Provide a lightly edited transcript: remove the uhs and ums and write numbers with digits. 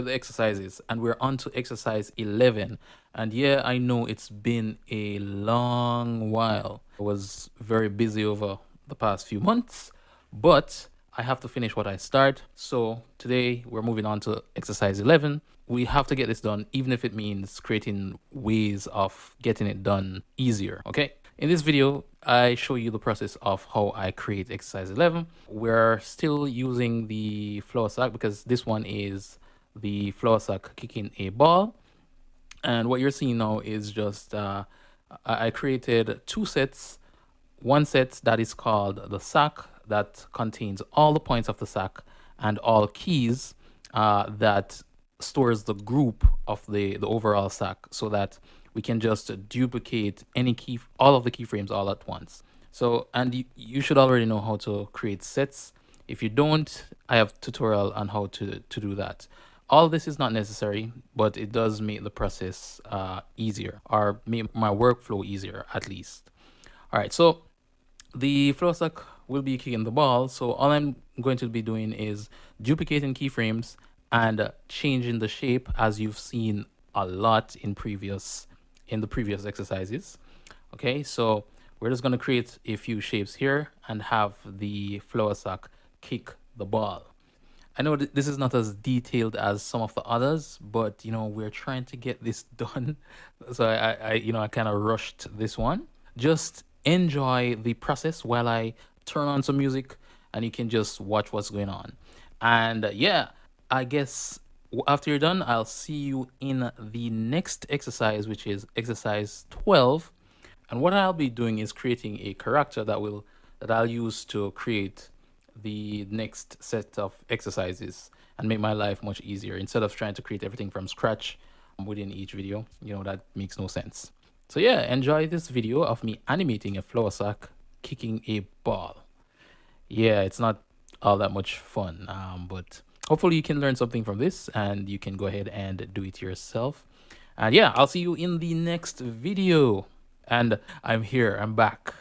with the exercises, and we're on to exercise 11. And yeah, I know it's been a long while. I was very busy over the past few months, but I have to finish what I start. So today we're moving on to exercise 11. We have to get this done, even if it means creating ways of getting it done easier. Okay. In this video, I show you the process of how I create exercise 11. We're still using the floor sack because this one is the floor sack kicking a ball. And what you're seeing now is just I created two sets. One set that is called the sack, that contains all the points of the sack and all keys, that stores the group of the overall sack, so that we can just duplicate any key, all of the keyframes all at once. So, and you should already know how to create sets. If you don't, I have a tutorial on how to do that. All this is not necessary, but it does make the process easier, or make my workflow easier at least. All right, so the floor sack will be kicking the ball. So all I'm going to be doing is duplicating keyframes and changing the shape, as you've seen a lot in the previous exercises. Okay, so we're just going to create a few shapes here and have the floor sack kick the ball. I know this is not as detailed as some of the others, but we're trying to get this done. So I kind of rushed this one. Just enjoy the process while I turn on some music, and you can just watch what's going on. And yeah, I guess after you're done, I'll see you in the next exercise, which is exercise 12. And what I'll be doing is creating a character that I'll use to create the next set of exercises and make my life much easier, instead of trying to create everything from scratch within each video. That makes no sense. So yeah, enjoy this video of me animating a floor sack kicking a ball. Yeah, it's not all that much fun, but hopefully you can learn something from this and you can go ahead and do it yourself. And yeah, I'll see you in the next video. And I'm here, I'm back.